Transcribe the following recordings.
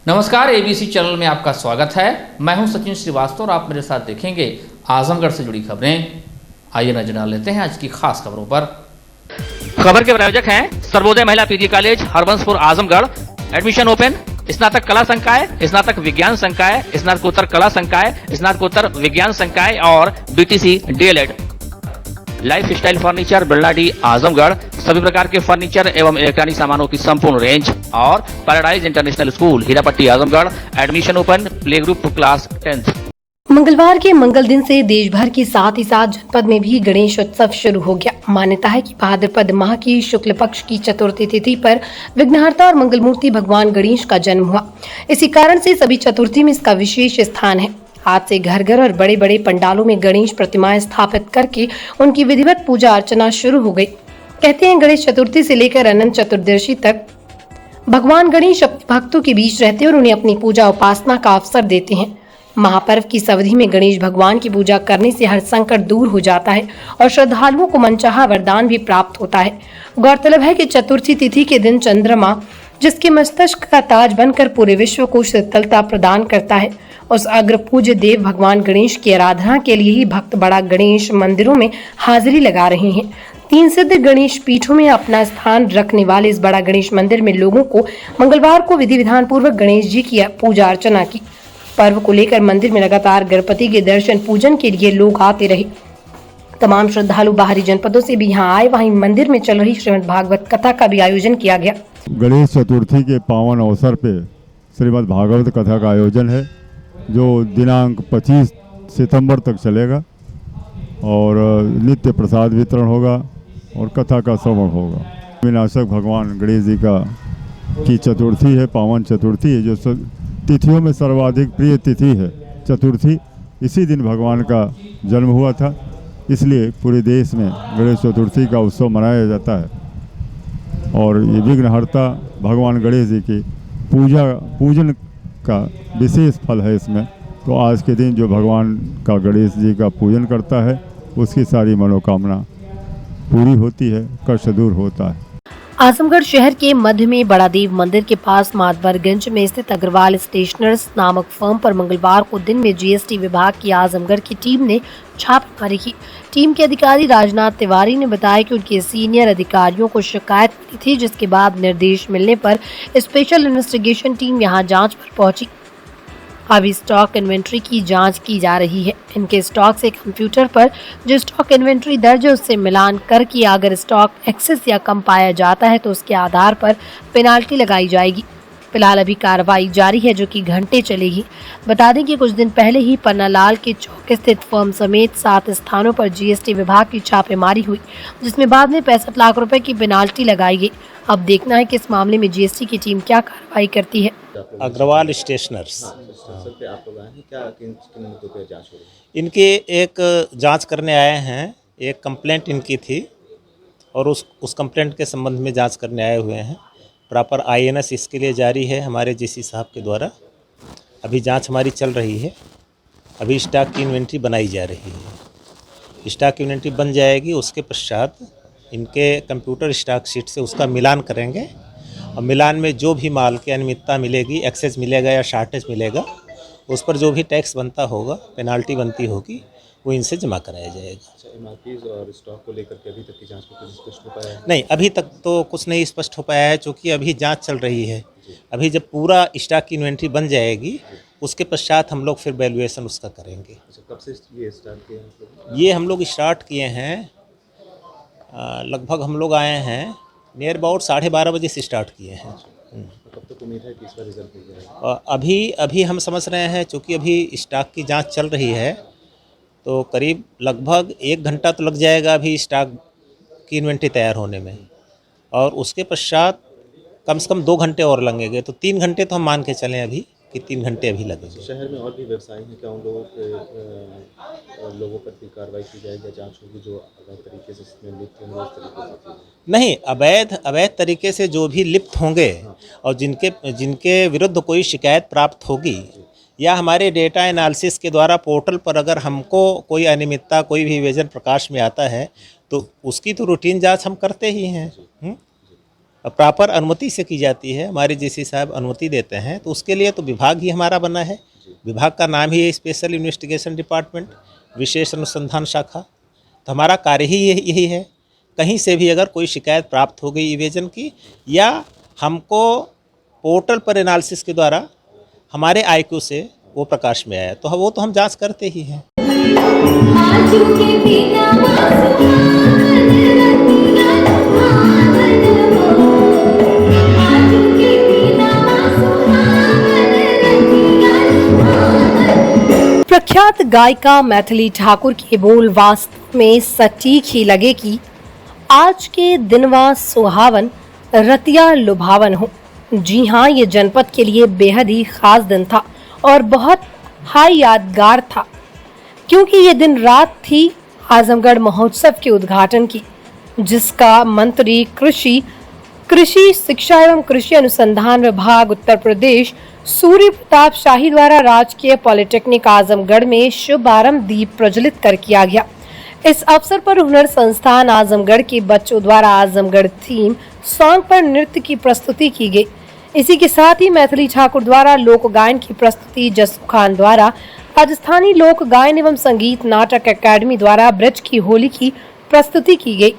नमस्कार, ABC channel में आपका स्वागत है। मैं हूं सचिन श्रीवास्तव और आप मेरे साथ देखेंगे आजमगढ़ से जुड़ी खबरें। आइए नजर डाल लेते हैं आज की खास खबरों पर। खबर के प्रायोजक हैं Sarvodaya Mahila PG college Harbanspur Azamgarh. Admission open. स्नातक कला संकाय, स्नातक विज्ञान संकाय, स्नातकोत्तर कला संकाय, स्नातकोत्तर विज्ञान संकाय और BTC DElEd. Lifestyle furniture Birladi Azamgarh. सभी प्रकार के फर्नीचर एवं इलेक्ट्रॉनिक सामानों की संपूर्ण रेंज और paradise International School Hirapatti Azamgarh. Admission open. Play group class 10th। मंगलवार के मंगल दिन से देश भर के साथ ही साथ जनपद में भी गणेश उत्सव शुरू हो गया। मान्यता है कि भाद्रपद माह की शुक्ल पक्ष की चतुर्थी तिथि पर विघ्नहर्ता और मंगल मूर्ति भगवान गणेश का जन्म हुआ। इसी कारण से सभी चतुर्थी में इसका विशेष स्थान है। आज से घर घर और बड़े बड़े पंडालों में गणेश प्रतिमाएं स्थापित करके उनकी विधिवत पूजा अर्चना शुरू हो गई। कहते हैं गणेश चतुर्थी से लेकर अनंत चतुर्दशी तक भगवान गणेश अपने भक्तों के बीच रहते हैं और उन्हें अपनी पूजा उपासना का अवसर देते हैं। महापर्व की इस अवधि में गणेश भगवान की पूजा करने से हर संकट दूर हो जाता है और श्रद्धालुओं को मनचाहा वरदान भी प्राप्त होता है। गौरतलब है कि चतुर्थी तिथि के दिन चंद्रमा जिसके मस्तिष्क का ताज बनकर पूरे विश्व को शीतलता प्रदान करता है, उस अग्र पूज्य देव भगवान गणेश की आराधना के लिए ही भक्त बड़ा गणेश मंदिरों में हाजिरी लगा रहे हैं। 3 सिद्ध गणेश पीठों में अपना स्थान रखने वाले इस बड़ा गणेश मंदिर में लोगों को मंगलवार को विधि विधान पूर्वक गणेश जी की पूजा अर्चना की। पर्व को लेकर मंदिर में लगातार गणपति के दर्शन पूजन के लिए लोग आते रहे। तमाम श्रद्धालु बाहरी जनपदों से भी यहाँ आए। वहीं मंदिर में चल रही श्रीमद् भागवत कथा का भी आयोजन किया गया। गणेश चतुर्थी के पावन अवसर पे श्रीमद् भागवत कथा का आयोजन है जो दिनांक 25 सितंबर तक चलेगा और नित्य प्रसाद वितरण होगा और कथा का श्रवण होगा। विनाशक भगवान गणेश जी की चतुर्थी है, पावन चतुर्थी है, जो तिथियों में सर्वाधिक प्रिय तिथि है चतुर्थी। इसी दिन भगवान का जन्म हुआ था, इसलिए पूरे देश में गणेश चतुर्थी का उत्सव मनाया जाता है। और ये विघ्नहर्ता भगवान गणेश जी की पूजन का विशेष फल है इसमें। तो आज के दिन जो भगवान का गणेश जी का पूजन करता है उसकी सारी मनोकामना पूरी होती है, कष्ट दूर होता है। आजमगढ़ शहर के मध्य में बड़ा देव मंदिर के पास माधवरगंज में स्थित अग्रवाल स्टेशनर्स नामक फर्म पर मंगलवार को दिन में जीएसटी विभाग की आजमगढ़ की टीम ने छापेमारी की। टीम के अधिकारी राजनाथ तिवारी ने बताया कि उनके सीनियर अधिकारियों को शिकायत मिली थी, जिसके बाद निर्देश मिलने पर स्पेशल इन्वेस्टिगेशन टीम यहां जांच पर पहुंची। अभी स्टॉक इन्वेंट्री की जांच की जा रही है। इनके स्टॉक से कंप्यूटर पर जो स्टॉक इन्वेंट्री दर्ज है उससे मिलान करके अगर स्टॉक एक्सेस या कम पाया जाता है तो उसके आधार पर पेनाल्टी लगाई जाएगी। फिलहाल अभी कार्रवाई जारी है जो कि घंटे चलेगी। बता दें कि कुछ दिन पहले ही पन्नालाल के चौक स्थित फर्म समेत 7 स्थानों पर जीएसटी विभाग की छापेमारी हुई, जिसमें बाद में 65 लाख रुपए की पेनाल्टी लगाई गई। अब देखना है कि इस मामले में जीएसटी की टीम क्या कार्रवाई करती है। अग्रवाल स्टेशनर्स पे आप लोग आए हैं, क्या किन मुद्दों पे जांच हो रही है? इनकी एक जांच करने आए हैं। एक कंप्लेंट इनकी थी और उस कंप्लेंट के संबंध में जांच करने आए हुए हैं। प्रॉपर आईएनएस इसके लिए जारी है हमारे जीसी साहब के द्वारा। अभी जांच हमारी चल रही है। अभी स्टॉक की इन्वेंट्री बनाई जा रही है। स्टॉक इन्वेंट्री बन जाएगी, उसके पश्चात इनके कंप्यूटर स्टॉक शीट से उसका मिलान करेंगे और मिलान में जो भी माल की अनियमितता मिलेगी, एक्सेस मिलेगा या शॉर्टेज मिलेगा, उस पर जो भी टैक्स बनता होगा, पेनाल्टी बनती होगी, वो इनसे जमा कराया जाएगा। एमआरपीज और स्टॉक को लेकर के अभी तक की जांच में कुछ स्पष्ट हो पाया है? नहीं, अभी तक तो कुछ नहीं स्पष्ट हो पाया है, क्योंकि अभी जांच चल रही है। अभी जब पूरा स्टॉक की इन्वेंट्री बन जाएगी उसके पश्चात हम लोग फिर वैल्यूएशन उसका करेंगे। कब से ये स्टार्ट किए हैं? ये हम लोग स्टार्ट किए हैं, लगभग हम लोग आए हैं नियर अबाउट 12:30 बजे से स्टार्ट किए हैं। कब तक उम्मीद है कि इसका रिजल्ट मिल जाएगा? अभी हम समझ रहे हैं, चूँकि अभी स्टॉक की जांच चल रही है तो करीब लगभग 1 घंटा तो लग जाएगा अभी स्टॉक की इन्वेंट्री तैयार होने में, और उसके पश्चात कम से कम 2 घंटे और लगेंगे। तो 3 घंटे तो हम मान के चलें अभी कि 3 घंटे अभी लगेंगे। शहर में और भी व्यवसायी हैं, क्या उन लोगों पर भी कार्रवाई की जाएगी, जांच होगी जो अवैध तरीके से इसमें लिप्त होंगे उस तरीके से? नहीं, अवैध तरीके से जो भी लिप्त होंगे और जिनके विरुद्ध कोई शिकायत प्राप्त होगी या हमारे डेटा एनालिसिस के द्वारा पोर्टल पर अगर हमको कोई अनियमितता, कोई भी विवेचन प्रकाश में आता है तो उसकी तो रूटीन जांच हम करते ही हैं। प्रॉपर अनुमति से की जाती है। हमारे जेसी साहब अनुमति देते हैं, तो उसके लिए तो विभाग ही हमारा बना है। विभाग का नाम ही है स्पेशल इन्वेस्टिगेशन डिपार्टमेंट, विशेष अनुसंधान शाखा। तो हमारा कार्य ही यही है। कहीं से भी अगर कोई शिकायत प्राप्त हो गई इवेजन की, या हमको पोर्टल पर एनालिसिस के द्वारा हमारे IQ से वो प्रकाश में आया, तो वो तो हम जांच करते ही हैं। प्रख्यात गायिका मैथिली ठाकुर के बोल वास्तव में सटीक ही लगे कि आज के दिनवा सुहावन रतिया लुभावन हो। जी हाँ, ये जनपद के लिए बेहद ही खास दिन था और बहुत हाई यादगार था, क्योंकि ये दिन रात थी आजमगढ़ महोत्सव के उद्घाटन की, जिसका मंत्री कृषि शिक्षा एवं कृषि अनुसंधान विभाग उत्तर प्रदेश सूर्य प्रताप शाही द्वारा राजकीय पॉलिटेक्निक आजमगढ़ में शुभारंभ दीप प्रज्वलित कर किया गया। इस अवसर पर हुनर संस्थान आजमगढ़ के बच्चों द्वारा आजमगढ़ थीम सॉन्ग पर नृत्य की प्रस्तुति की गई। इसी के साथ ही मैथिली ठाकुर द्वारा लोक गायन की प्रस्तुति, जस्सू खान द्वारा राजस्थानी लोक गायन एवं संगीत नाटक अकादमी द्वारा ब्रज की होली की प्रस्तुति की गई।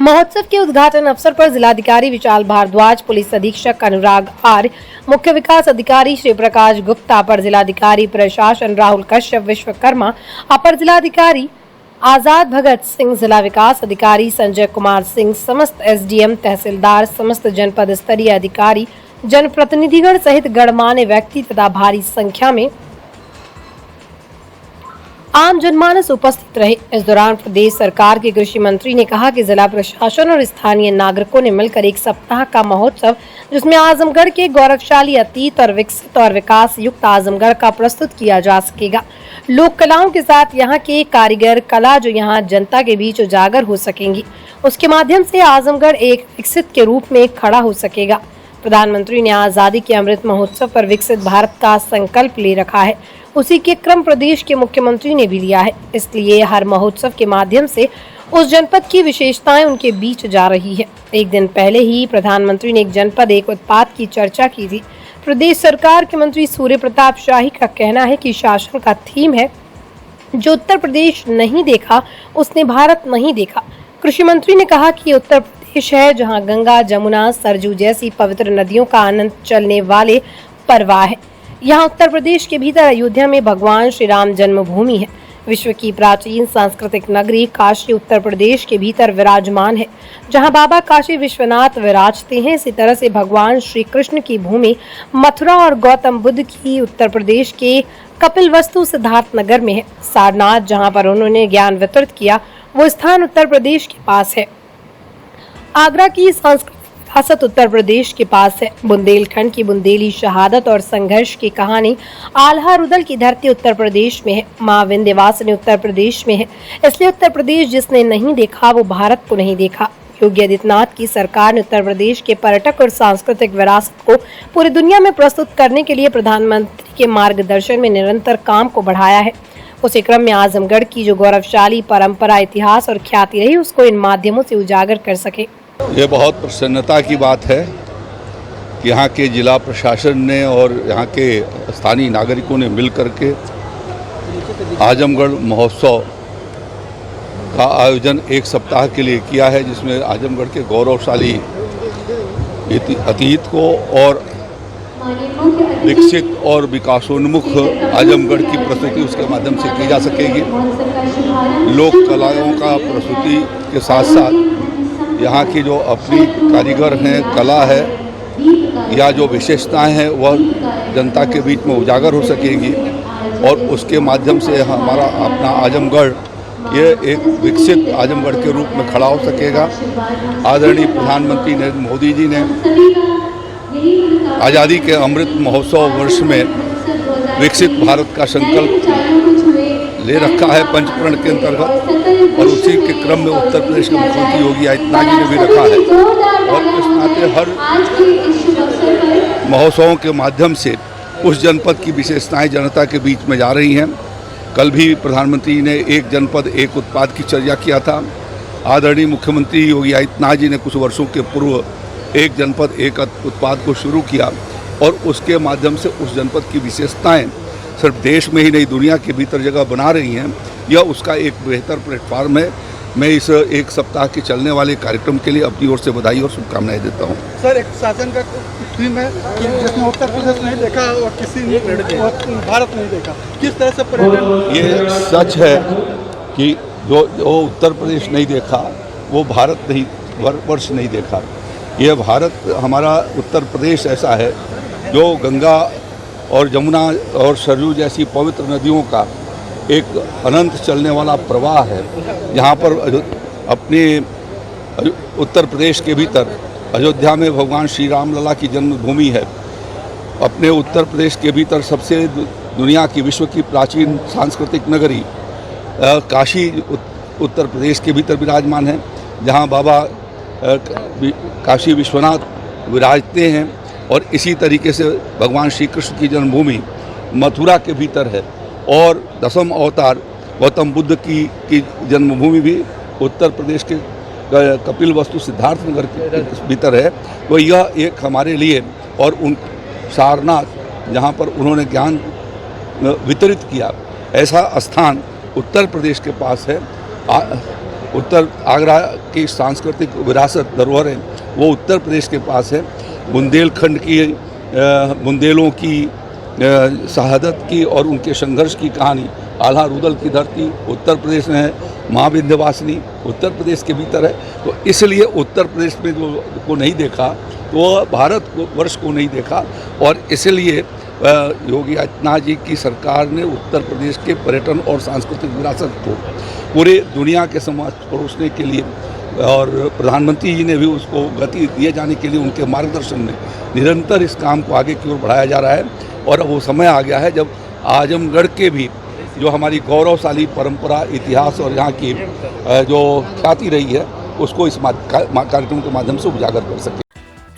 महोत्सव के उद्घाटन अवसर पर जिलाधिकारी विशाल भारद्वाज, पुलिस अधीक्षक अनुराग आर्य, मुख्य विकास अधिकारी श्री प्रकाश गुप्ता, अपर जिलाधिकारी प्रशासन राहुल कश्यप विश्वकर्मा, अपर जिलाधिकारी आजाद भगत सिंह, जिला विकास अधिकारी संजय कुमार सिंह, समस्त SDM, तहसीलदार, समस्त जनपद स्तरीय अधिकारी, जनप्रतिनिधिगण सहित गणमान्य व्यक्ति तथा भारी संख्या में आम जनमानस उपस्थित रहे। इस दौरान प्रदेश सरकार के कृषि मंत्री ने कहा कि जिला प्रशासन और स्थानीय नागरिकों ने मिलकर एक सप्ताह का महोत्सव, जिसमें आजमगढ़ के गौरवशाली अतीत और विकसित और विकास युक्त आजमगढ़ का प्रस्तुत किया जा सकेगा। लोक कलाओं के साथ यहाँ के कारीगर कला जो यहाँ जनता के बीच उजागर हो सकेंगी, उसके माध्यम से आजमगढ़ एक विकसित के रूप में खड़ा हो सकेगा। प्रधानमंत्री ने आजादी के अमृत महोत्सव पर विकसित भारत का संकल्प ले रखा है, उसी के क्रम प्रदेश के मुख्यमंत्री ने भी लिया है। इसलिए हर महोत्सव के माध्यम से उस जनपद की विशेषताएं उनके बीच जा रही है। एक दिन पहले ही प्रधानमंत्री ने एक जनपद एक उत्पाद की चर्चा की थी। प्रदेश सरकार के मंत्री सूर्य प्रताप शाही का कहना है कि शासन का थीम है, जो उत्तर प्रदेश नहीं देखा उसने भारत नहीं देखा। कृषि मंत्री ने कहा कि उत्तर प्रदेश है जहां गंगा, जमुना, सरजू जैसी पवित्र नदियों का आनंद चलने वाले परवाह है। यहाँ उत्तर प्रदेश के भीतर अयोध्या में भगवान श्री राम जन्मभूमि है। विश्व की प्राचीन सांस्कृतिक नगरी काशी उत्तर प्रदेश के भीतर विराजमान है, जहाँ बाबा काशी विश्वनाथ विराजते हैं। इसी तरह से भगवान श्री कृष्ण की भूमि मथुरा और गौतम बुद्ध की उत्तर प्रदेश के कपिलवस्तु सिद्धार्थ नगर में है। सारनाथ जहाँ पर उन्होंने ज्ञान वितरित किया, वो स्थान उत्तर प्रदेश के पास है। आगरा की सांस्कृतिक विरासत उत्तर प्रदेश के पास है। बुंदेलखंड की बुंदेली शहादत और संघर्ष की कहानी आल्हा रुदल की धरती उत्तर प्रदेश में है। माँ विंध्यवासिनी उत्तर प्रदेश में है। इसलिए उत्तर प्रदेश जिसने नहीं देखा वो भारत को नहीं देखा। योगी आदित्यनाथ की सरकार ने उत्तर प्रदेश के पर्यटक और सांस्कृतिक विरासत को पूरी दुनिया में प्रस्तुत करने के लिए प्रधानमंत्री के मार्गदर्शन में निरंतर काम को बढ़ाया है। उसी क्रम में आजमगढ़ की जो गौरवशाली परंपरा, इतिहास और ख्याति रही, उसको इन माध्यमों से उजागर कर सके। ये बहुत प्रसन्नता की बात है कि यहाँ के जिला प्रशासन ने और यहाँ के स्थानीय नागरिकों ने मिलकर के आजमगढ़ महोत्सव का आयोजन एक सप्ताह के लिए किया है, जिसमें आजमगढ़ के गौरवशाली अतीत को और विकसित और विकासोन्मुख आजमगढ़ की प्रस्तुति उसके माध्यम से की जा सकेगी। लोक कलाओं का प्रस्तुति के साथ साथ यहाँ की जो अपनी कारीगर हैं, कला है या जो विशेषताएं हैं, वह जनता के बीच में उजागर हो सकेगी और उसके माध्यम से हमारा अपना आजमगढ़ ये एक विकसित आजमगढ़ के रूप में खड़ा हो सकेगा। आदरणीय प्रधानमंत्री नरेंद्र मोदी जी ने आज़ादी के अमृत महोत्सव वर्ष में विकसित भारत का संकल्प ले रखा है पंचप्रण के अंतर्गत, और उसी के क्रम में उत्तर प्रदेश के मुख्यमंत्री योगी आदित्यनाथ जी ने भी रखा है। और इस नाते हर महोत्सवों के माध्यम से उस जनपद की विशेषताएं जनता के बीच में जा रही हैं। कल भी प्रधानमंत्री ने एक जनपद एक उत्पाद की चर्चा किया था। आदरणीय मुख्यमंत्री योगी आदित्यनाथ जी ने कुछ वर्षों के पूर्व एक जनपद एक उत्पाद को शुरू किया और उसके माध्यम से उस जनपद की विशेषताएं सिर्फ देश में ही नहीं, दुनिया के भीतर जगह बना रही हैं। यह उसका एक बेहतर प्लेटफार्म है। मैं इस एक सप्ताह के चलने वाले कार्यक्रम के लिए अपनी ओर से बधाई और शुभकामनाएं देता हूं। सर, एक शासन का थीम है कि जिसने उत्तर प्रदेश नहीं देखा और किसी ने भारत नहीं देखा, किस तरह से पर्यटन। ये सच है कि जो उत्तर प्रदेश नहीं देखा वो भारत नहीं, वर्ष नहीं देखा। ये भारत, हमारा उत्तर प्रदेश ऐसा है जो गंगा और जमुना और सरयू जैसी पवित्र नदियों का एक अनंत चलने वाला प्रवाह है। यहाँ पर अपने उत्तर प्रदेश के भीतर अयोध्या में भगवान श्री राम लला की जन्मभूमि है। अपने उत्तर प्रदेश के भीतर सबसे दुनिया की, विश्व की प्राचीन सांस्कृतिक नगरी काशी उत्तर प्रदेश के भीतर विराजमान है, जहाँ बाबा काशी विश्वनाथ विराजते हैं। और इसी तरीके से भगवान श्री कृष्ण की जन्मभूमि मथुरा के भीतर है और दसम अवतार गौतम बुद्ध की जन्मभूमि भी उत्तर प्रदेश के कपिलवस्तु सिद्धार्थ नगर के भीतर है। तो यह एक हमारे लिए, और उन सारनाथ जहाँ पर उन्होंने ज्ञान वितरित किया, ऐसा स्थान उत्तर प्रदेश के पास है। उत्तर आगरा की सांस्कृतिक विरासत धरोहर वो उत्तर प्रदेश के पास है। बुंदेलखंड की बुंदेलों की शहादत की और उनके संघर्ष की कहानी आल्हा रुदल की धरती उत्तर प्रदेश में है। माँ विंध्यवासिनी उत्तर प्रदेश के भीतर है। तो इसलिए उत्तर प्रदेश में जो को नहीं देखा तो वह भारत वर्ष को नहीं देखा, और इसलिए योगी आदित्यनाथ जी की सरकार ने उत्तर प्रदेश के पर्यटन और सांस्कृतिक विरासत को पूरे दुनिया के समाज परोसने के लिए और प्रधानमंत्री जी ने भी उसको गति दिए जाने के लिए उनके मार्गदर्शन में निरंतर इस काम को आगे की ओर बढ़ाया जा रहा है। और अब वो समय आ गया है जब आजमगढ़ के भी जो हमारी गौरवशाली परंपरा, इतिहास और यहाँ की जो ख्याति रही है उसको इस कार्यक्रम के माध्यम से उजागर कर सके।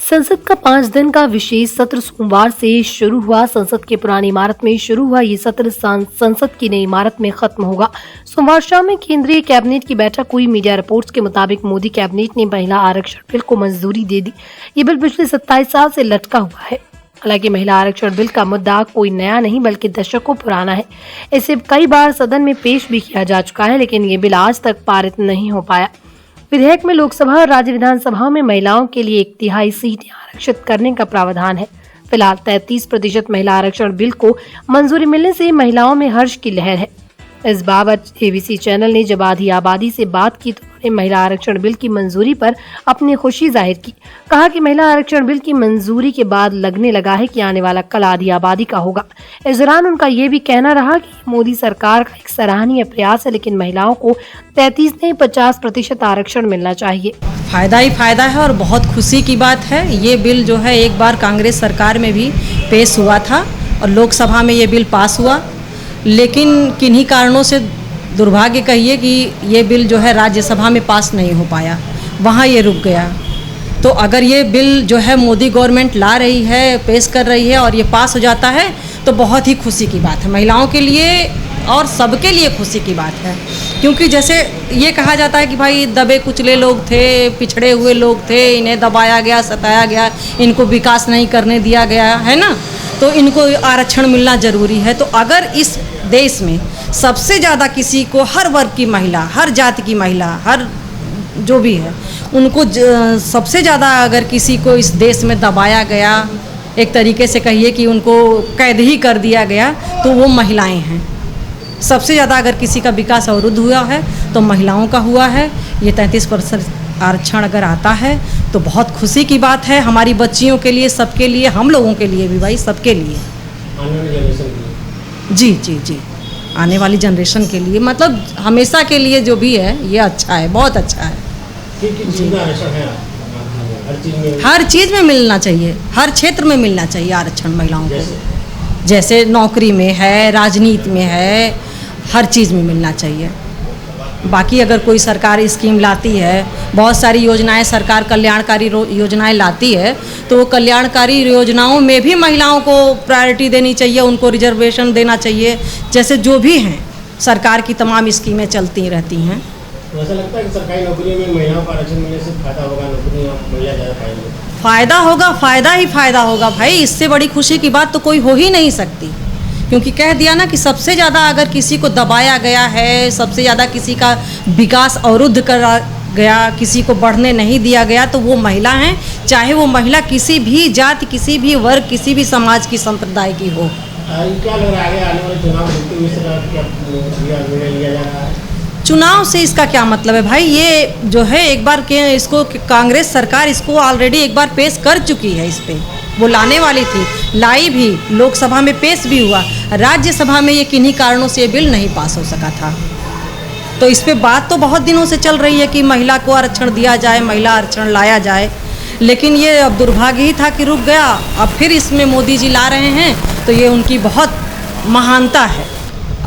संसद का 5 दिन का विशेष सत्र सोमवार से शुरू हुआ। संसद की पुरानी इमारत में शुरू हुआ ये सत्र संसद की नई इमारत में खत्म होगा। सोमवार शाम में केंद्रीय कैबिनेट की बैठक हुई। मीडिया रिपोर्ट्स के मुताबिक मोदी कैबिनेट ने महिला आरक्षण बिल को मंजूरी दे दी। ये बिल पिछले 27 साल से लटका हुआ है। हालांकि महिला आरक्षण बिल का मुद्दा कोई नया नहीं बल्कि दशकों पुराना है। इसे कई बार सदन में पेश भी किया जा चुका है, लेकिन ये बिल आज तक पारित नहीं हो पाया। विधेयक में लोकसभा और राज्य विधानसभाओं में महिलाओं के लिए 1/3 सीटें आरक्षित करने का प्रावधान है। फिलहाल 33% महिला आरक्षण बिल को मंजूरी मिलने से महिलाओं में हर्ष की लहर है। इस बाबत एबीसी चैनल ने जब आधी आबादी से बात की तो उन्होंने महिला आरक्षण बिल की मंजूरी पर अपनी खुशी जाहिर की। कहा कि महिला आरक्षण बिल की मंजूरी के बाद लगने लगा है कि आने वाला कल आधी आबादी का होगा। इस दौरान उनका ये भी कहना रहा कि मोदी सरकार का एक सराहनीय प्रयास है, लेकिन महिलाओं को 33 नहीं 50% आरक्षण मिलना चाहिए। फ़ायदा ही फ़ायदा है और बहुत खुशी की बात है। ये बिल जो है एक बार कांग्रेस सरकार में भी पेश हुआ था और लोकसभा में ये बिल पास हुआ, लेकिन किन्हीं कारणों से दुर्भाग्य कहिए कि ये बिल जो है राज्यसभा में पास नहीं हो पाया, वहाँ ये रुक गया। तो अगर ये बिल जो है मोदी गवर्नमेंट ला रही है, पेश कर रही है और ये पास हो जाता है तो बहुत ही खुशी की बात है महिलाओं के लिए और सबके लिए खुशी की बात है। क्योंकि जैसे ये कहा जाता है कि भाई दबे कुचले लोग थे, पिछड़े हुए लोग थे, इन्हें दबाया गया, सताया गया, इनको विकास नहीं करने दिया गया है ना, तो इनको आरक्षण मिलना ज़रूरी है। तो अगर इस देश में सबसे ज़्यादा किसी को, हर वर्ग की महिला, हर जाति की महिला, हर जो भी है उनको सबसे ज़्यादा अगर किसी को इस देश में दबाया गया, एक तरीके से कहिए कि उनको कैद ही कर दिया गया, तो वो महिलाएं हैं। सबसे ज़्यादा अगर किसी का विकास अवरुद्ध हुआ है तो महिलाओं का हुआ है। ये 33% आरक्षण अगर आता है तो बहुत खुशी की बात है हमारी बच्चियों के लिए, सबके लिए, हम लोगों के लिए भी, भाई सबके लिए, जी जी जी, आने वाली जनरेशन के लिए, मतलब हमेशा के लिए जो भी है ये अच्छा है, बहुत अच्छा है। हर चीज़ में मिलना चाहिए, हर क्षेत्र में मिलना चाहिए आरक्षण महिलाओं को। जैसे नौकरी में है, राजनीति में है, हर चीज़ में मिलना चाहिए। बाकी अगर कोई सरकार स्कीम लाती है, बहुत सारी योजनाएं सरकार कल्याणकारी योजनाएं लाती है, तो वो कल्याणकारी योजनाओं में भी महिलाओं को प्रायोरिटी देनी चाहिए, उनको रिजर्वेशन देना चाहिए। जैसे जो भी हैं सरकार की तमाम स्कीमें चलती रहती हैं। तो ऐसा लगता है कि सरकारी नौकरियों में महिलाओं का आरक्षण मिलने से फायदा होगा, नौकरी महिला ज़्यादा पाएंगे? फ़ायदा होगा, फ़ायदा ही फ़ायदा होगा भाई। इससे बड़ी खुशी की बात तो कोई हो ही नहीं सकती, क्योंकि कह दिया ना कि सबसे ज़्यादा अगर किसी को दबाया गया है, सबसे ज़्यादा किसी का विकास अवरुद्ध करा गया, किसी को बढ़ने नहीं दिया गया, तो वो महिला हैं। चाहे वो महिला किसी भी जाति, किसी भी वर्ग, किसी भी समाज की संप्रदाय की हो। क्या लग रहा है आगे आने वाले चुनाव देखते हुए क्या निर्णय लिया जा रहा है? चुनाव से इसका क्या मतलब है भाई? ये जो है एक बार के इसको कांग्रेस सरकार इसको ऑलरेडी एक बार पेश कर चुकी है। इस पे वो लाने वाली थी, लाई भी, लोकसभा में पेश भी हुआ, राज्यसभा में ये किन्हीं कारणों से ये बिल नहीं पास हो सका था। तो इस पे बात तो बहुत दिनों से चल रही है कि महिला को आरक्षण दिया जाए, महिला आरक्षण लाया जाए, लेकिन ये अब दुर्भाग्य ही था कि रुक गया। अब फिर इसमें मोदी जी ला रहे हैं तो ये उनकी बहुत महानता है।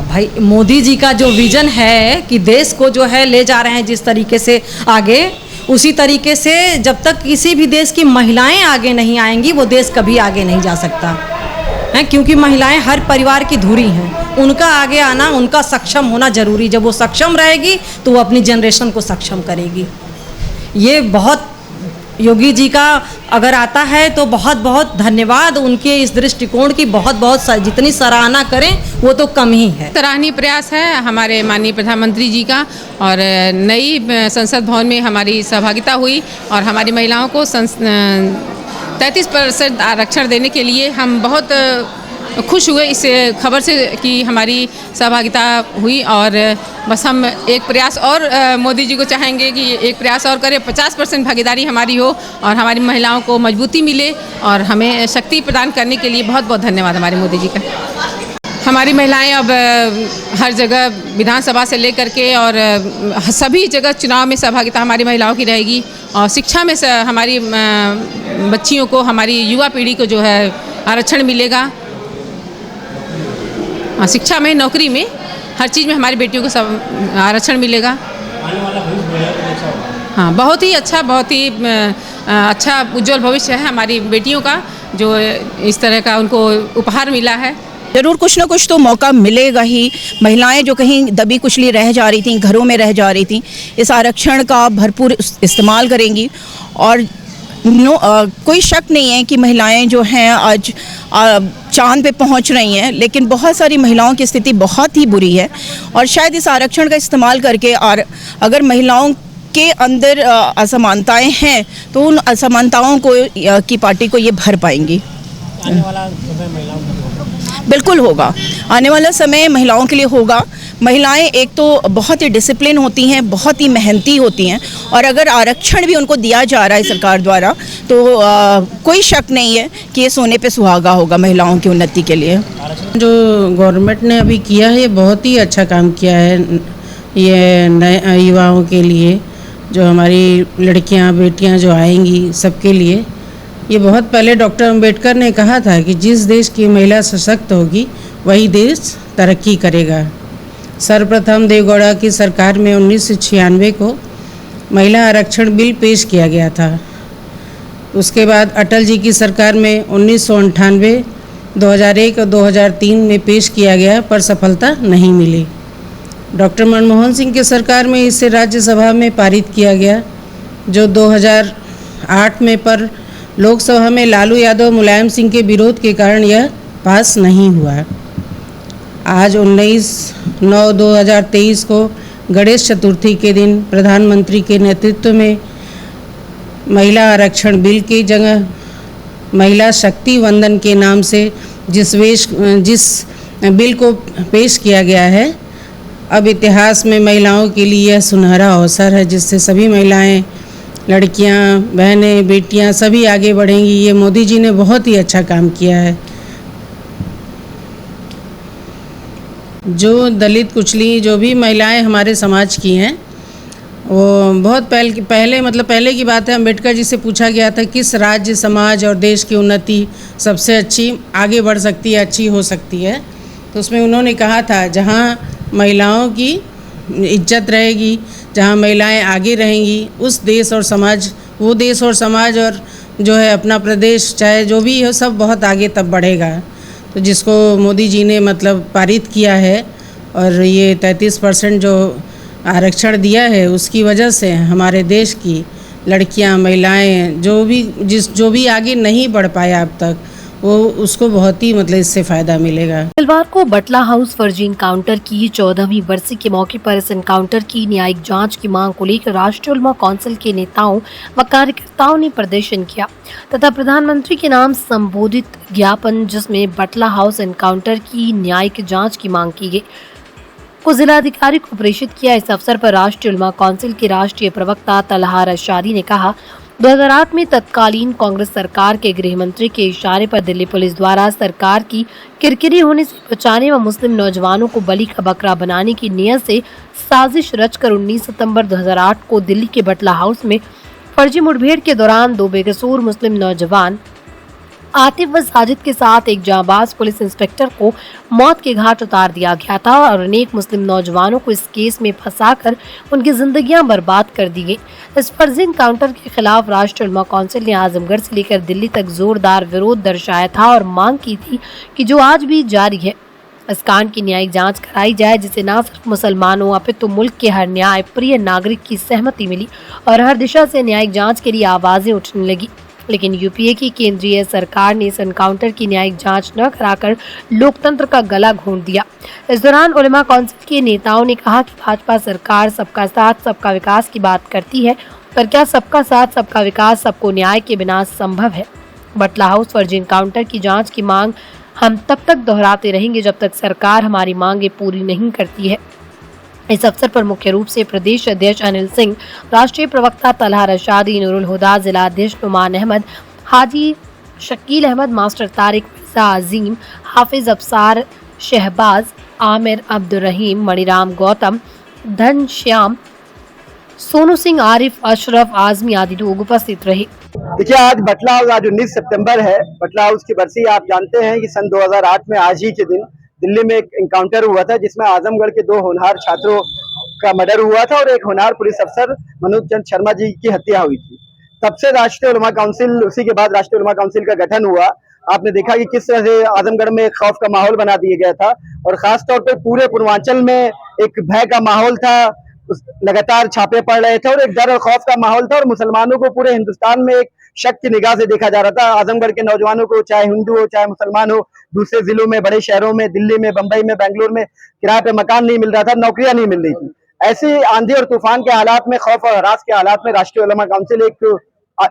भाई मोदी जी का जो विज़न है कि देश को जो है ले जा रहे हैं जिस तरीके से आगे, उसी तरीके से जब तक किसी भी देश की महिलाएं आगे नहीं आएंगी वो देश कभी आगे नहीं जा सकता है, क्योंकि महिलाएं हर परिवार की धुरी हैं। उनका आगे आना, उनका सक्षम होना ज़रूरी। जब वो सक्षम रहेगी तो वो अपनी जनरेशन को सक्षम करेगी। ये बहुत योगी जी का अगर आता है तो बहुत बहुत धन्यवाद। उनके इस दृष्टिकोण की बहुत बहुत जितनी सराहना करें वो तो कम ही है। सराहनीय प्रयास है हमारे माननीय प्रधानमंत्री जी का, और नई संसद भवन में हमारी सहभागिता हुई और हमारी महिलाओं को 33% आरक्षण देने के लिए हम बहुत खुश हुए इस खबर से कि हमारी सहभागिता हुई। और बस हम एक प्रयास और मोदी जी को चाहेंगे कि एक प्रयास और करें, 50% भागीदारी हमारी हो और हमारी महिलाओं को मजबूती मिले और हमें शक्ति प्रदान करने के लिए बहुत बहुत धन्यवाद हमारे मोदी जी का। हमारी महिलाएं अब हर जगह विधानसभा से लेकर के और सभी जगह चुनाव में सहभागिता हमारी महिलाओं की रहेगी। और शिक्षा में हमारी बच्चियों को, हमारी युवा पीढ़ी को जो है आरक्षण मिलेगा। शिक्षा में, नौकरी में, हर चीज़ में हमारी बेटियों को सब आरक्षण मिलेगा। हाँ, बहुत ही अच्छा, बहुत ही अच्छा उज्जवल भविष्य है हमारी बेटियों का, जो इस तरह का उनको उपहार मिला है। ज़रूर कुछ ना कुछ तो मौका मिलेगा ही। महिलाएं जो कहीं दबी कुचली रह जा रही थी, घरों में रह जा रही थी, इस आरक्षण का भरपूर इस्तेमाल करेंगी। और कोई शक नहीं है कि महिलाएं जो हैं आज चांद पे पहुंच रही हैं, लेकिन बहुत सारी महिलाओं की स्थिति बहुत ही बुरी है। और शायद इस आरक्षण का इस्तेमाल करके, और अगर महिलाओं के अंदर असमानताएं हैं तो उन असमानताओं को की पार्टी को ये भर पाएंगी। आने वाला समय महिलाओं के लिए बिल्कुल होगा, आने वाला समय महिलाओं के लिए होगा। महिलाएं एक तो बहुत ही डिसिप्लिन होती हैं, बहुत ही मेहनती होती हैं, और अगर आरक्षण भी उनको दिया जा रहा है सरकार द्वारा तो कोई शक नहीं है कि ये सोने पे सुहागा होगा महिलाओं की उन्नति के लिए। जो गवर्नमेंट ने अभी किया है ये बहुत ही अच्छा काम किया है, ये नए युवाओं के लिए, जो हमारी लड़कियां बेटियां जो आएंगी सबके लिए। ये बहुत पहले डॉक्टर अंबेडकर ने कहा था कि जिस देश की महिला सशक्त होगी वही देश तरक्की करेगा। सर्वप्रथम देवगौड़ा की सरकार में 1996 को महिला आरक्षण बिल पेश किया गया था। उसके बाद अटल जी की सरकार में 1998, 2001 और 2003 में पेश किया गया, पर सफलता नहीं मिली। डॉक्टर मनमोहन सिंह की सरकार में इसे राज्यसभा में पारित किया गया, जो 2008 में, पर लोकसभा में लालू यादव मुलायम सिंह के विरोध के कारण यह पास नहीं हुआ। आज 19/9/2023 को गणेश चतुर्थी के दिन प्रधानमंत्री के नेतृत्व में महिला आरक्षण बिल की जगह महिला शक्ति वंदन के नाम से जिस बिल को पेश किया गया है, अब इतिहास में महिलाओं के लिए यह सुनहरा अवसर है, जिससे सभी महिलाएं, लड़कियां, बहनें, बेटियां सभी आगे बढ़ेंगी। ये मोदी जी ने बहुत ही अच्छा काम किया है। जो दलित कुचली जो भी महिलाएं हमारे समाज की हैं, वो बहुत पहले की बात है, अंबेडकर जी से पूछा गया था किस राज्य, समाज और देश की उन्नति सबसे अच्छी आगे बढ़ सकती है, अच्छी हो सकती है। तो उसमें उन्होंने कहा था जहाँ महिलाओं की इज्जत रहेगी, जहाँ महिलाएं आगे रहेंगी, उस देश और समाज, वो देश और समाज और जो है अपना प्रदेश, चाहे जो भी हो, सब बहुत आगे तब बढ़ेगा। तो जिसको मोदी जी ने मतलब पारित किया है, और ये 33% जो आरक्षण दिया है, उसकी वजह से हमारे देश की लड़कियां, महिलाएं, जो भी आगे नहीं बढ़ पाया अब तक, वो उसको बहुत ही मतलब इससे फायदा मिलेगा। मंगलवार को बटला हाउस फर्जी इनकाउंटर की 14वीं बरसी के मौके पर इस इनकाउंटर की न्यायिक जांच की मांग को लेकर राष्ट्रीय उलमा काउंसिल के नेताओं व कार्यकर्ताओं ने प्रदर्शन किया तथा प्रधानमंत्री के नाम संबोधित ज्ञापन, जिसमें बटला हाउस इनकाउंटर की न्यायिक जाँच की मांग की गयी, को जिलाधिकारी को प्रेषित किया। इस अवसर पर राष्ट्रीय उलमा काउंसिल के राष्ट्रीय प्रवक्ता तलहा रशादी ने कहा, 2008 में तत्कालीन कांग्रेस सरकार के गृह मंत्री के इशारे पर दिल्ली पुलिस द्वारा सरकार की किरकिरी होने से बचाने व मुस्लिम नौजवानों को बलि का बकरा बनाने की नियत से साजिश रचकर 19 सितंबर 2008 को दिल्ली के बटला हाउस में फर्जी मुठभेड़ के दौरान 2 बेकसूर मुस्लिम नौजवान आतिफ व साजिद के साथ एक जांबाज पुलिस इंस्पेक्टर को मौत के घाट उतार दिया गया था और अनेक मुस्लिम नौजवानों को इस केस में फंसाकर उनकी जिंदगियां बर्बाद कर दी गई। इस फर्जी एनकाउंटर के खिलाफ राष्ट्रीय उलमा काउंसिल ने आजमगढ़ से लेकर दिल्ली तक जोरदार विरोध दर्शाया था और मांग की थी कि जो आज भी जारी है, इस कांड की न्यायिक जांच कराई जाए, जिसे न सिर्फ मुसलमानों अपितु मुल्क के हर न्याय प्रिय नागरिक की सहमति मिली और हर दिशा से न्यायिक जांच के लिए आवाजें उठने लगी। लेकिन यूपीए की केंद्रीय सरकार ने इस एनकाउंटर की न्यायिक जांच न कराकर लोकतंत्र का गला घोंट दिया। इस दौरान उलमा काउंसिल के नेताओं ने कहा कि भाजपा सरकार सबका साथ सबका विकास की बात करती है, पर क्या सबका साथ सबका विकास सबको न्याय के बिना संभव है? बटला हाउस फर्जी एनकाउंटर की जांच की मांग हम तब तक दोहराते रहेंगे जब तक सरकार हमारी मांगे पूरी नहीं करती है। इस अवसर पर मुख्य रूप से प्रदेश अध्यक्ष अनिल सिंह, राष्ट्रीय प्रवक्ता तलहा रशादी, नूरुल हुदा, जिला अध्यक्ष नुमान अहमद, हाजी शकील अहमद, मास्टर तारिक, मिर्जा अजीम, हाफिज अफसार, शहबाज, आमिर, अब्दुल रहीम, मणिराम गौतम, धनश्याम, सोनू सिंह, आरिफ, अशरफ, आजमी आदि लोग उपस्थित रहे। देखिए, आज बटला हाउस, आज 19 सितंबर है। बटला हाउस की बरसी आप जानते हैं कि सन 2008 में आज ही के दिन दिल्ली में एक इनकाउंटर हुआ था, जिसमें आजमगढ़ के 2 होनहार छात्रों का मर्डर हुआ था और एक होनहार पुलिस अफसर मनोज चंद शर्मा जी की हत्या हुई थी। तब से राष्ट्रीय उलमा काउंसिल, उसी के बाद राष्ट्रीय उलमा काउंसिल का गठन हुआ। आपने देखा कि किस तरह से आजमगढ़ में खौफ का माहौल बना दिया गया था और खासतौर पर पूरे पूर्वांचल में एक भय का माहौल था। लगातार छापे पड़ रहे थे और एक डर और खौफ का माहौल था और मुसलमानों को पूरे हिंदुस्तान में एक शक की निगाह से देखा जा रहा था। आजमगढ़ के नौजवानों को, चाहे हिंदू हो चाहे मुसलमान हो, दूसरे जिलों में, बड़े शहरों में, दिल्ली में, बंबई में, बेंगलुरु में किराए पे मकान नहीं मिल रहा था, नौकरियां नहीं मिल रही थी। ऐसी आंधी और तूफान के हालात में, खौफ और हरास के हालात में राष्ट्रीय उलमा काउंसिल एक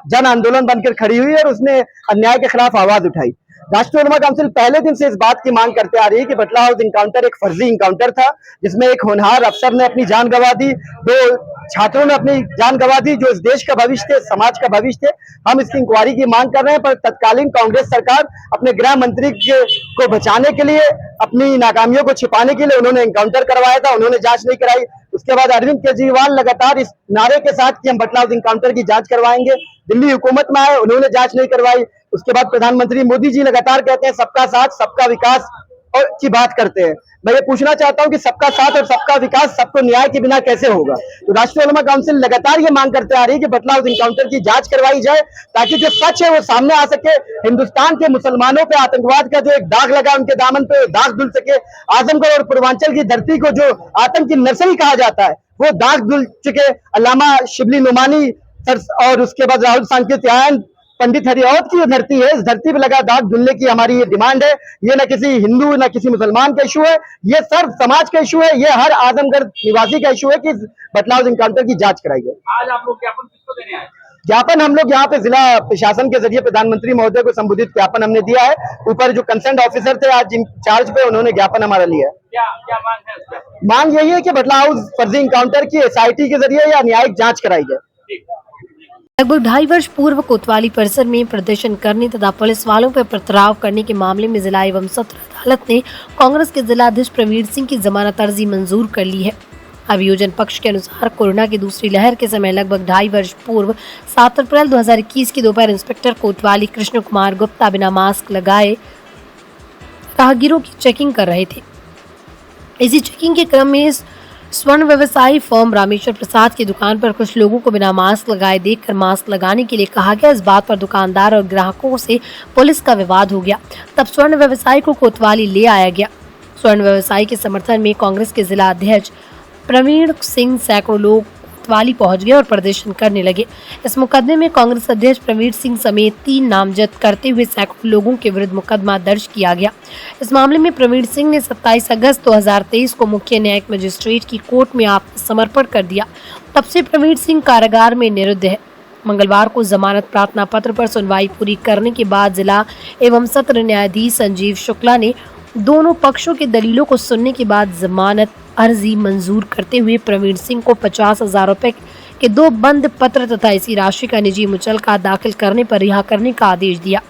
जन आंदोलन बनकर खड़ी हुई और उसने अन्याय के खिलाफ आवाज उठाई। राष्ट्रीय उलमा काउंसिल पहले दिन से इस बात की मांग करते आ रही है कि बटला हाउस इनकाउंटर एक फर्जी इनकाउंटर था, जिसमें एक होनहार अफसर ने अपनी जान गंवा दी, 2 छात्रों ने अपनी जान गंवा दी, जो इस देश का भविष्य थे, समाज का भविष्य थे। हम इसकी इंक्वायरी की मांग कर रहे हैं, पर तत्कालीन कांग्रेस सरकार अपने गृह मंत्री को बचाने के लिए, अपनी नाकामियों को छिपाने के लिए उन्होंने इनकाउंटर करवाया था, उन्होंने जांच नहीं कराई। उसके बाद अरविंद केजरीवाल लगातार इस नारे के साथ कि हम बटला हाउस इनकाउंटर की जांच करवाएंगे, दिल्ली हुकूमत में आए, उन्होंने जांच नहीं करवाई। उसके बाद प्रधानमंत्री मोदी जी लगातार कहते हैं सबका साथ, सबका विकास और की बात करते हैं। मैं ये पूछना चाहता हूं कि सबका साथ और सबका विकास सबको न्याय के बिना कैसे होगा? तो राष्ट्रीय उलमा काउंसिल लगातार ये मांग करते आ रही है कि बटला हाउस इनकाउंटर की जांच करवाई जाए, ताकि जो सच है वो सामने आ सके। हिंदुस्तान के मुसलमानों पे आतंकवाद का जो एक दाग लगा, उनके दामन पे दाग धुल सके। आजमगढ़ और पूर्वांचल की धरती को जो आतंक की नर्सरी कहा जाता है, वो दाग धुल चुके। अल्लामा शिबली नुमानी और उसके बाद राहुल सांकृत्यायन, पंडित हरिऔध की धरती है, इस धरती पे लगा दाग धुलने की हमारी ये डिमांड है। ये न किसी हिंदू न किसी मुसलमान का इशू है, ये सर्व समाज का इशू है, ये हर आजमगढ़ निवासी का इशू है कि बटला हाउस इनकाउंटर की जांच कराई जाए। आज आप लोग ज्ञापन किसको देने आए? ज्ञापन हम लोग यहाँ पे जिला प्रशासन के जरिए प्रधानमंत्री महोदय को संबोधित ज्ञापन हमने दिया है। ऊपर जो कंसर्न ऑफिसर थे आज इंचार्ज पे, उन्होंने ज्ञापन हमारा लिया है। क्या मांग है? मांग यही है कि बटला हाउस फर्जी इनकाउंटर की SIT के जरिए या न्यायिक जांच कराई जाए। लगभग 2.5 वर्ष पूर्व कोतवाली परिसर में प्रदर्शन करने तथा पुलिस वालों पर पथराव करने के मामले में जिला एवं सत्र अदालत ने कांग्रेस के जिलाध्यक्ष प्रवीण सिंह की जमानत अर्जी मंजूर कर ली है। अभियोजन पक्ष के अनुसार कोरोना की दूसरी लहर के समय लगभग 2.5 वर्ष पूर्व 7 अप्रैल 2021 की दोपहर इंस्पेक्टर कोतवाली कृष्ण कुमार गुप्ता बिना मास्क लगाए राहगीरों की चेकिंग कर रहे थे। इसी चेकिंग के क्रम में स्वर्ण व्यवसायी फर्म रामेश्वर प्रसाद की दुकान पर कुछ लोगों को बिना मास्क लगाए देखकर मास्क लगाने के लिए कहा गया। इस बात पर दुकानदार और ग्राहकों से पुलिस का विवाद हो गया। तब स्वर्ण व्यवसायी को कोतवाली ले आया गया। स्वर्ण व्यवसायी के समर्थन में कांग्रेस के जिला अध्यक्ष प्रवीण सिंह सैकड़ों लोग कोतवाली पहुंच गए और प्रदर्शन करने लगे। इस मुकदमे में कांग्रेस अध्यक्ष प्रवीण सिंह समेत 3 नामजद करते हुए सैकड़ों लोगों के विरुद्ध मुकदमा दर्ज किया गया। इस मामले में प्रवीण सिंह ने 27 अगस्त 2023 को मुख्य न्यायिक मजिस्ट्रेट की कोर्ट में आत्मसमर्पण कर दिया। तब से प्रवीण सिंह कारागार में निरुद्ध है। मंगलवार को जमानत प्रार्थना पत्र पर सुनवाई पूरी करने के बाद जिला एवं सत्र न्यायाधीश संजीव शुक्ला ने दोनों पक्षों के दलीलों को सुनने के बाद जमानत अर्जी मंजूर करते हुए प्रवीण सिंह को 50,000 रुपए के 2 बंद पत्र तथा इसी राशि का निजी मुचलका दाखिल करने पर रिहा करने का आदेश दिया।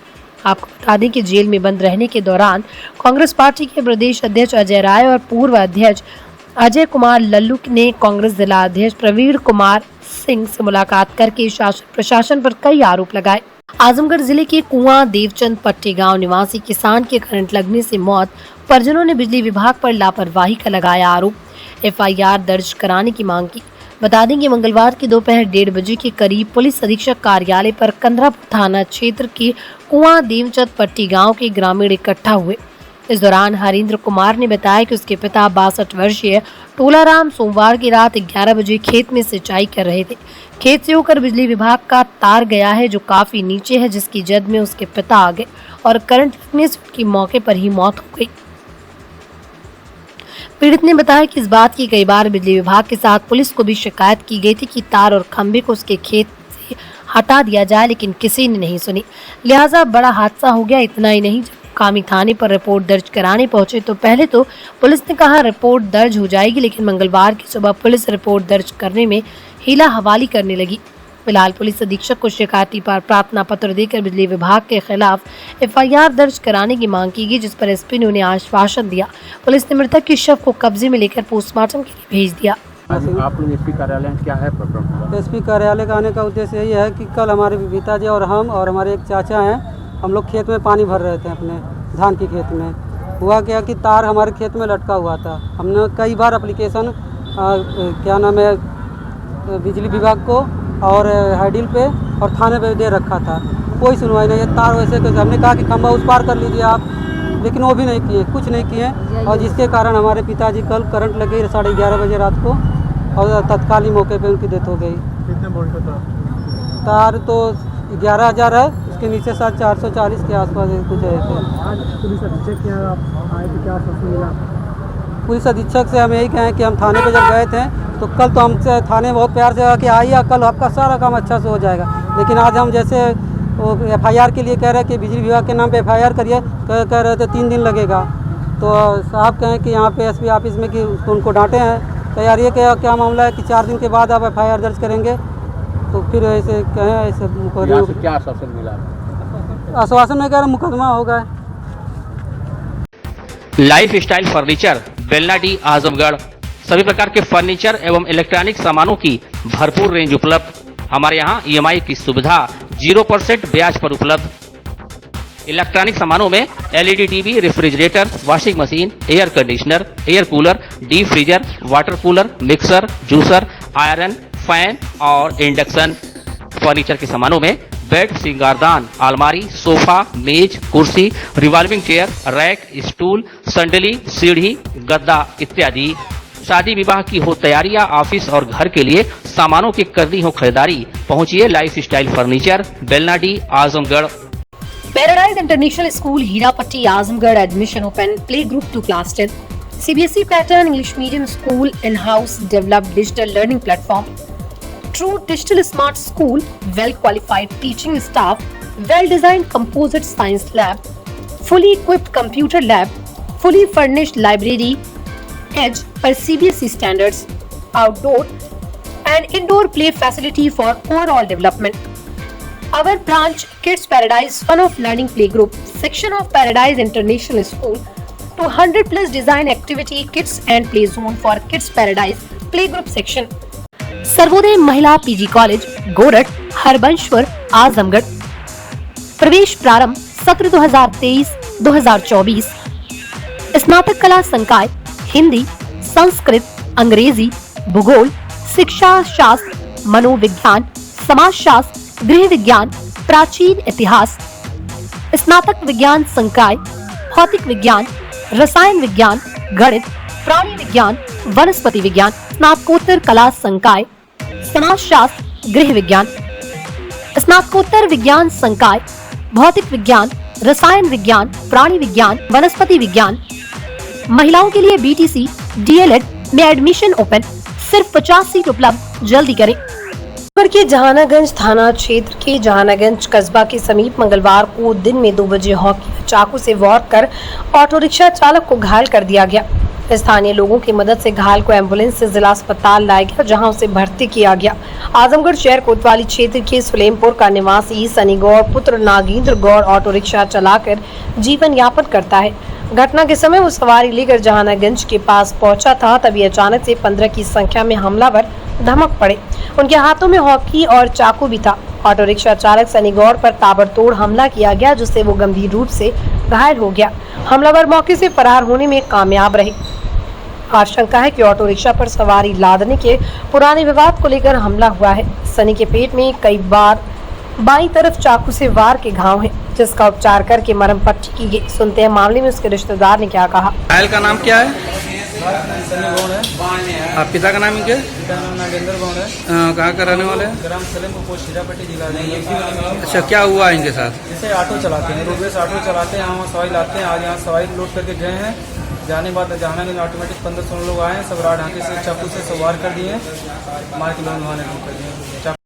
आपको बता दें कि जेल में बंद रहने के दौरान कांग्रेस पार्टी के प्रदेश अध्यक्ष अजय राय और पूर्व अध्यक्ष अजय कुमार लल्लू ने कांग्रेस जिला अध्यक्ष प्रवीण कुमार सिंह से मुलाकात करके शासन प्रशासन पर कई आरोप लगाए। आजमगढ़ जिले के कुआं देवचंद पट्टी गांव निवासी किसान के करंट लगने से मौत, परिजनों ने बिजली विभाग पर लापरवाही का लगाया आरोप। FIR दर्ज कराने की मांग की। बता दें कि मंगलवार की दोपहर 1:30 बजे के करीब पुलिस अधीक्षक कार्यालय पर कंदरापुर थाना क्षेत्र के कुआं देवचंद पट्टी गांव के ग्रामीण इकट्ठा हुए। इस दौरान हरेंद्र कुमार ने बताया कि उसके पिता 62 वर्षीय टोलाराम सोमवार की रात 11 बजे खेत में सिंचाई कर रहे थे। खेत से होकर बिजली विभाग का तार गया है जो काफी नीचे है, जिसकी जद में उसके पिता आ गए और करंट लगने से उनकी मौके पर ही मौत हो गई। पीड़ित ने बताया कि इस बात की कई बार बिजली विभाग के साथ पुलिस को भी शिकायत की गई थी कि तार और खंभे को उसके खेत से हटा दिया जाए, लेकिन किसी ने नहीं सुनी। लिहाजा बड़ा हादसा हो गया। इतना ही नहीं, मुकामी थाने पर रिपोर्ट दर्ज कराने पहुंचे तो पहले तो पुलिस ने कहा रिपोर्ट दर्ज हो जाएगी, लेकिन मंगलवार की सुबह पुलिस रिपोर्ट दर्ज करने में हीला हवाली करने लगी। फिलहाल पुलिस अधीक्षक को शिकायती पर प्रार्थना पत्र देकर बिजली विभाग के खिलाफ FIR दर्ज कराने की मांग की गई, जिस पर एसपी ने उन्हें आश्वासन दिया। पुलिस ने मृतक के शव को कब्जे में लेकर पोस्टमार्टम के लिए भेज दिया। आप लोग एसपी कार्यालय में क्या है प्रॉब्लम? एसपी कार्यालय का आने का उद्देश्य यही है कि कल हमारे पिताजी और हम और हमारे एक चाचा हैं, हम लोग खेत में पानी भर रहे थे अपने धान की खेत में। हुआ क्या कि तार हमारे खेत में लटका हुआ था। हमने कई बार एप्लीकेशन क्या नाम है बिजली विभाग को और हाईडिल पे और थाने पे दे रखा था, कोई सुनवाई नहीं है। तार वैसे कैसे, हमने कहा कि खंभा उस पार कर लीजिए आप, लेकिन वो भी नहीं किए, कुछ नहीं किए। और जिसके कारण हमारे पिताजी कल करंट लग गई 11:30 बजे रात को और तत्कालीन मौके पे उनकी डेथ हो गई। कितने वोल्ट का तार तो 11,000 है, उसके नीचे 440 के आसपास कुछ है। आज पुलिस अधीक्षक के यहाँ आए थे, क्या आश्वासन मिला? पुलिस अधीक्षक से हम यही कहें कि हम थाने पे जब गए थे तो कल तो हमसे थाने बहुत प्यार से कि आइए कल आपका सारा काम अच्छा से हो जाएगा, लेकिन आज हम जैसे वो FIR के लिए कह रहे हैं कि बिजली विभाग के नाम पे FIR करिए, कह रहे थे 3 दिन लगेगा। तो साहब कहें कि यहाँ पे SP ऑफिस में कि उनको डांटे हैं, तो यार ये क्या मामला है कि 4 दिन के बाद आप FIR दर्ज करेंगे, तो फिर ऐसे कहें ऐसे क्या आश्वासन मिला? आश्वासन में कह रहे मुकदमा होगा। Life style furniture, Belnadi, Azamgarh. सभी प्रकार के फर्नीचर एवं इलेक्ट्रॉनिक सामानों की भरपूर रेंज उपलब्ध। हमारे यहाँ EMI की सुविधा 0% ब्याज पर उपलब्ध। इलेक्ट्रॉनिक सामानों में LED TV, refrigerator, washing machine, air conditioner, air cooler, deep freezer, water cooler, mixer, juicer, iron, fan और इंडक्शन। फर्नीचर के सामानों में बेड, सिंगारदान, अलमारी, सोफा, मेज, कुर्सी, रिवॉल्विंग चेयर, रैक, स्टूल, संडली, सीढ़ी, गद्दा इत्यादि। शादी विवाह की हो तैयारियां, ऑफिस और घर के लिए सामानों की करनी हो खरीदारी, पहुंचिए lifestyle furniture, Belnadi, Azamgarh. Paradise International School Hirapatti, Azamgarh. Admission open. Play group to class 10। CBSE pattern English medium school, in house developed digital learning platform, true digital smart school, well qualified teaching staff, well designed composite science lab, fully equipped computer lab, fully furnished library, edge per CBSE standards, outdoor and indoor play facility for overall development. Our branch Kids Paradise Fun of Learning Playgroup section of Paradise International School to 100+ design activity kits and play zone for Kids Paradise Playgroup section. Sarvodaya महिला PG college, गोरठ, Harbanspur, Azamgarh. प्रवेश प्रारंभ सत्र 2023-2024। स्नातक कला संकाय, हिंदी, संस्कृत, अंग्रेजी, भूगोल, शिक्षा शास्त्र, मनोविज्ञान, समाजशास्त्र, गृह विज्ञान, प्राचीन इतिहास। स्नातक विज्ञान संकाय, भौतिक विज्ञान, रसायन विज्ञान, गणित, प्राणी विज्ञान, वनस्पति विज्ञान। स्नातकोत्तर कला संकाय, समाजशास्त्र, गृह विज्ञान। स्नातकोत्तर विज्ञान संकाय, भौतिक विज्ञान, रसायन विज्ञान, प्राणी विज्ञान, वनस्पति विज्ञान। महिलाओं के लिए BTC DLED में एडमिशन ओपन। सिर्फ 50 सीट उपलब्ध, जल्दी करें। के जहानागंज थाना क्षेत्र के जहानागंज कस्बा के समीप मंगलवार को दिन में 2 बजे हॉकी चाकू से वार कर ऑटो रिक्शा चालक को घायल कर दिया गया। स्थानीय लोगों की मदद से घायल को एम्बुलेंस से जिला अस्पताल लाया गया, जहां उसे भर्ती किया गया। आजमगढ़ शहर कोतवाली क्षेत्र के सुलेमपुर का निवासी सनी गौड़ पुत्र नागेंद्र गौड़ ऑटो रिक्शा चलाकर जीवन यापन करता है। घटना के समय वो सवारी लेकर जहानागंज के पास पहुंचा था, तभी अचानक से 15 की संख्या में हमलावर धमक पड़े। उनके हाथों में हॉकी और चाकू भी था। ऑटो रिक्शा चालक सनी गौड़ पर ताबड़तोड़ हमला किया गया, जिससे वो गंभीर रूप से घायल हो गया। हमलावर मौके से फरार होने में कामयाब रहे। आशंका है कि ऑटो रिक्शा पर सवारी लादने के पुराने विवाद को लेकर हमला हुआ है। सनी के पेट में कई बार बाईं तरफ चाकू से वार के घाव हैं, जिसका उपचार करके मरहम पट्टी की गई। सुनते हैं मामले में उसके रिश्तेदार ने क्या कहा। घायल का नाम क्या है? सनी गौड़ है। आप पिता का नाम क्या? पिता का नाम नागेंद्र गौड़ है। कहाँ का रहने वाले हैं? ग्राम सलेमपुर पोस्ट हीरापट्टी जिला में। अच्छा, क्या हुआ इनके साथ? जैसे ऑटो चलाते हैं, रोडवेज ऑटो चलाते हैं, यहाँ सवारी लाते हैं। आज यहाँ सवारी लोड करके गए हैं, जाने के बाद जहानागंज ऑटोमेटिक 1500 लोग आए हैं, सब राड हाँके से चाकू से सवार कर दिए, मार के लोग कर दिए।